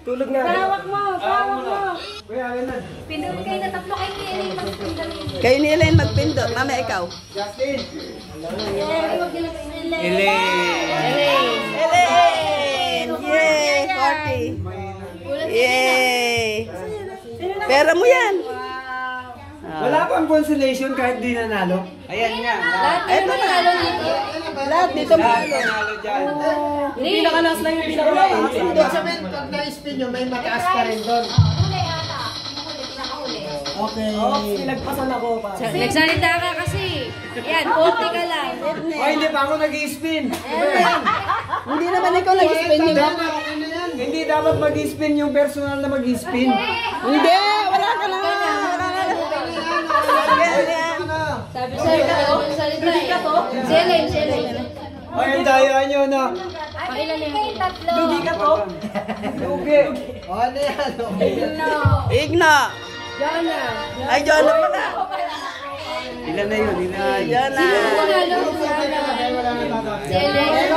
Tulog na. Hawak mo, hawak mo. Kuya, alin na. Pindot kayo na tatlo kayo ni Elaine magpindot. Kayo ni Elaine magpindot. Mama, ikaw. Justin. Huwag nila kayo ni Elaine. Elaine! Yay! 40. Yay! Pera mo yan. Wala pang consolation kahit di nanalo. Ayan nga. Lahat na nanalo dito. Lahat dito Lahat malo. nanalo dyan. Yung pinakalas lang yung pinakalas. Ibig sabihin, pag na-spin nyo, may mataas pa rin doon. Huli ata. Huli, pinakahuli. Okay. Pinagpasan ako pa. Nagsalita ka kasi. Yan, 40 ka lang. Oh, hindi pa ako nag-i-spin. Hindi naman ikaw nag-spin yung Hindi dapat mag-i-spin yung personal na mag-i-spin. Hindi! Wala ka na! Wala ka na! Sabi sa'yo, nagsalita eh. Si Elaine. Ay, ang daya nyo na. Pakilan niya. Tatlo. Lugi ka to? Lugi. Ano yan? Igna! Jana. Ay, Jonah pala! Ilan na yun? Jonah! Nanalo. Si Elaine.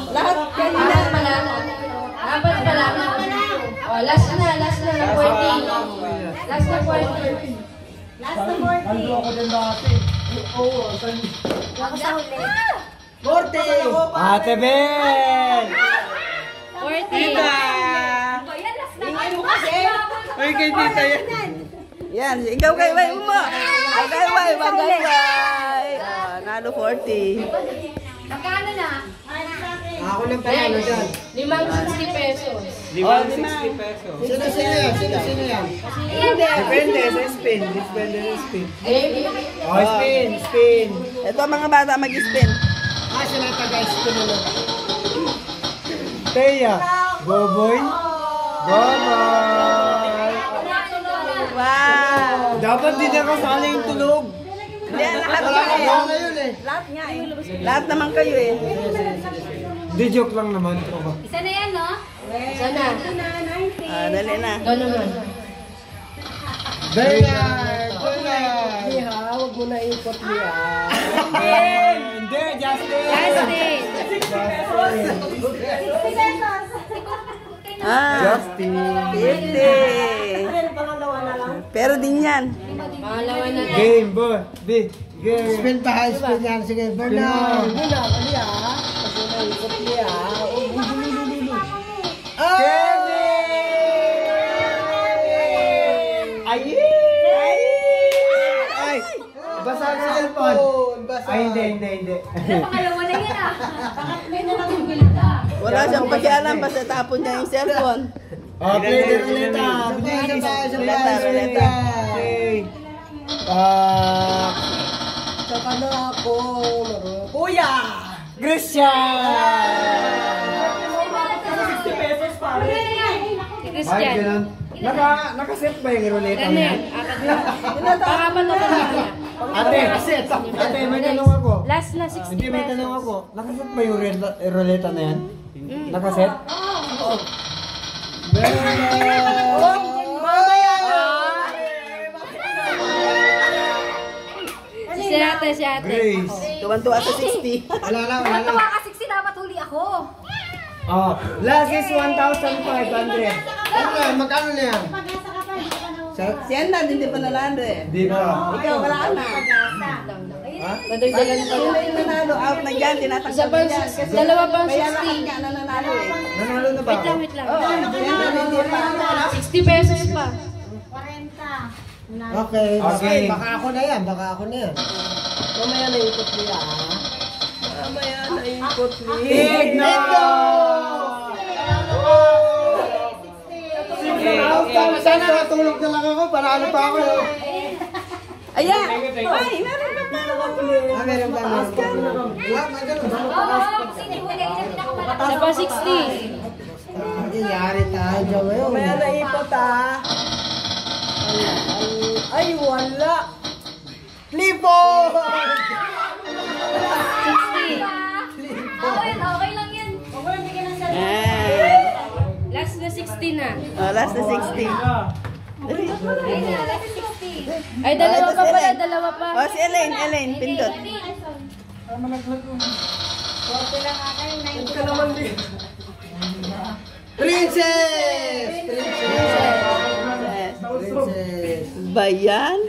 Lahat kanina. Apat pala. Apat pala. Oh, last na ng 40. Last na 40. Last na 40. Nando ako din dati. Oo, Ako sa huli. 40! Ate Bel! 40. Tita! Ingay mo kasi. Ay, kay tita yan. Yan, ikaw kay Way mo. Magayway, magayway. Nalo 40. Magkano na? Ako lang panalo dyan. 560 pesos. 560 pesos. Sino yan? Sino yan? Depende sa spin. Depende sa spin. Eh, Oh, spin. Ito ang mga bata mag-spin. Sila taga-spin ulit. Teya. Boboy. Boboy. Wow! Dapat di na kasali yung tulog. Hindi, lahat Wala nga ka na yun eh. Lahat nga eh. Lahat naman kayo eh. Di joke lang naman. Tropa. isa na yan, no? Isa na. Dali na. Ikaw naman. Bernard! Liha, huwag mo na ikot liha. Hindi, Justin. Justin. Justin. 50. Pero din yan. Pangalawa na. Game, boy. Big. Game. Spin pa, spin yan. Sige, Bernard! Ay! Ay! Basa ang cellphone. Ay, hindi. Pangalawa na yan, ah. Pangatlo na lang yung bilda. Wala siyang pakialam basta tapon niya yung cellphone. Okay, ruleta. Ruleta. Okay. Saka na ako. Kuya! Christian! 60 pesos pa. Ano na yan? Si Ay, Christian. ganun. Nakaset ba yung ruleta Ano na yan? yan? Apat na. Pangapat na pala. Ate, may tanong ako. Last na 60 Hindi, may pesos. tanong ako. Nakaset ba yung ruleta na yan? Nakaset? Si ate. Grace. Tuwan-tuwa sa 60. Wala lang. Matawa ka 60, dapat huli ako. Oh, last is 1,500. Magkano na yan? Si Andan, hindi pa nalando eh. Di ba? Ikaw, wala ka na. Nadagdagan pa. Sino yung nanalo? Out na dyan, Isa tinatanggap pa, na dyan. Kasi dalawa pang kaya lahat 60. nga na nanalo eh. Nanalo na ba? Wait lang. Oo, hindi pa. 60 pesos pa. Okay. Okay. Baka ako na yan. Mamaya na ikot niya. Mamaya na ikot niya. Igno! Sana natulog na lang ako. Panalo pa ako. Ayan! Ay, meron ka pa! Meron ba? Oo, sino huli? Isa pa 60. Yari tayo dyan ngayon. Mamaya na ikot ah. Ay, wala. Lipo! 60. Okay lang yan. Last na 60 na. Oh, last na 60. Ay, last na 60. Ay, dalawa pa pala, dalawa pa. Oh, si Elaine, pindot. Princess! Bayan?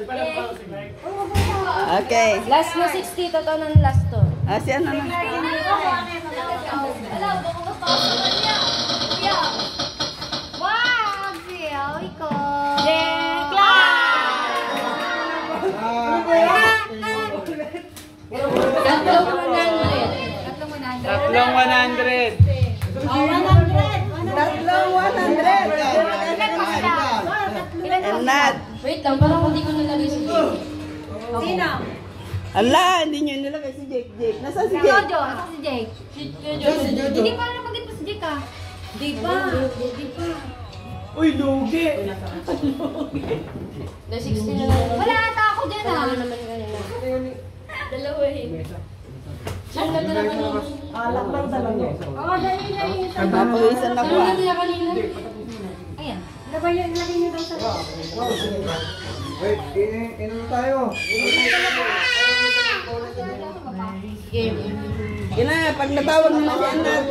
Okay. Last na 60, totoo ng last to. Si ano na? Wow! Siya, iko. Tatlong 100. Tatlong 100. And not. Wait lang, parang hindi ko nalagay si Jake. Sino? Ala, hindi nyo nilagay si Jake. Nasaan si Si Jake? Jojo. Asa si Jake? Hindi pa nabanggit mo si Jake ah. Di pa. Uy, lugi! The 60 na lang. Wala ata ako dyan ah. Ano naman kanina? Dalawa eh. Saan na dalawa naman? Oo, dali. Papawisan na Saan ko. na nila kanina? Ayan. Lagay nyo daw sa... Wait, inom tayo. Game. Kina, pag natawag nila si Anat,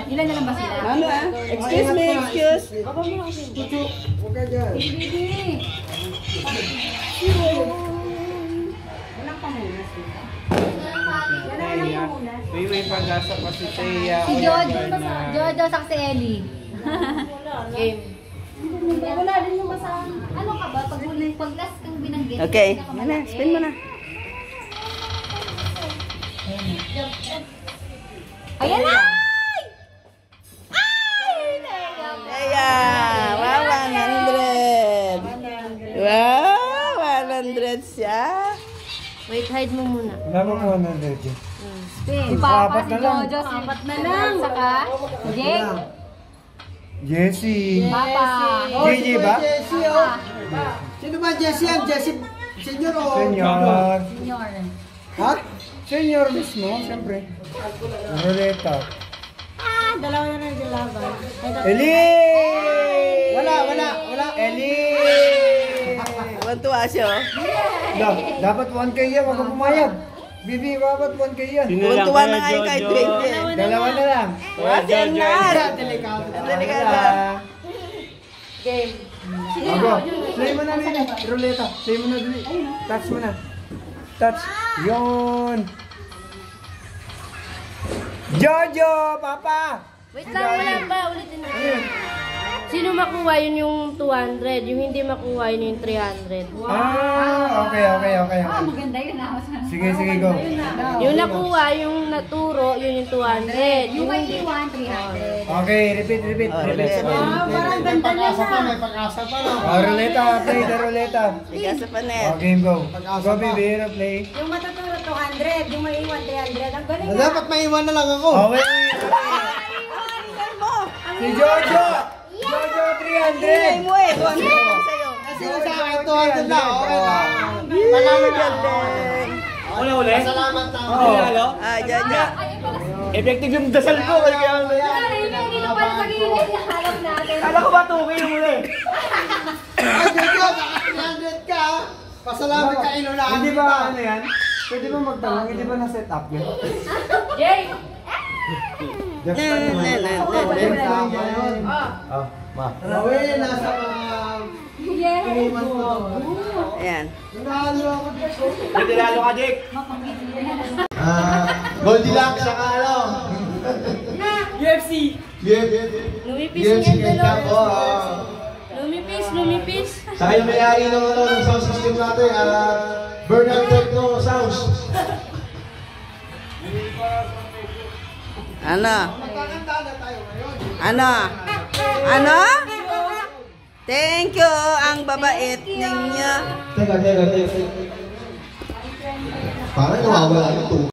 Ilan na lang ba sila? ano Excuse me, excuse. Huwag ka dyan. May pag-asa pa si Thea. Si Jojo. Jojo sa si Ellie. Game. Wala din yung masama. Ano ka ba? Pag last kang binanggit. Okay, yan na, spin mo na. Ayan na! Ayan, wow, 100. Wow, 100 siya. Wait, hide mo muna. Wala mo 100 yun. Si Papa, si Jojo, si Apat na lang. Saka, Jake, Jessie. Papa. JJ ba? Jessie, oh. Sino ba Jessie yan? Jessie, senior o? Senior. Senior. Ha? Senior mismo, siyempre. Roleta. Dalawa na lang yung laban. Eli! Wala. Eli! Tuwan-tuwa siya, oh. Dapat 1K yan, wag kang pumayag. Bibi, dapat 1K yan. Tuwan-tuwa na nga yung kahit 20. Dalawa na lang. What yan nga? Delikado. Ang delikado. Game. Abo, play mo na Lili. Ruleta. Play mo na Lili. Touch mo na. Touch. Yun. Jojo, Papa! Wait lang, wala pa. Ulitin na. Sino makuha yun yung 200? Yung hindi makuha yun yung 300. Okay. Maganda yun ah. Sige, go. Yung nakuha, yung naturo, yun yung 200. Yung may iwan, 300. Okay, repeat. Parang ganda niya May pag-asa pa. No? Ruleta, play the ruleta. Bigas sa panet. Game go. Go, Bibi, play. Yung matuturo 200, yung may iwan 300. Ang galing Dapat may iwan na lang ako. Oh, wait. Si Jojo! Jojo, 300! Mo eh, tuwan mo sa'yo. Sino sa akin 200 lang? Okay lang. Panalo galing. Uli? Salamat na. Dyan. Effective yung dasal ko. Kaya Hindi na pala sa gilid. Hanap natin. Kala ko ba tuki yung uli? Ay, Jojo, baka 300 ka. Pasalamat ka inunahan. Hindi ba ano yan? Pwede ba magtanong? Hindi ba na-set up yan? Jay! Just ano ma. Rawin, nasa iwan ko. Ayan. Nanalo ako dito. Hindi lalo ka, Jake. Goldilocks saka ano? UFC! Lumipis yung dalawa. Lumipis. Sa kayo may-ari ng sound system natin, Bernard Techno Sounds. Ano? Thank you, ang babait ninyo. Teka. Parang nawawala yung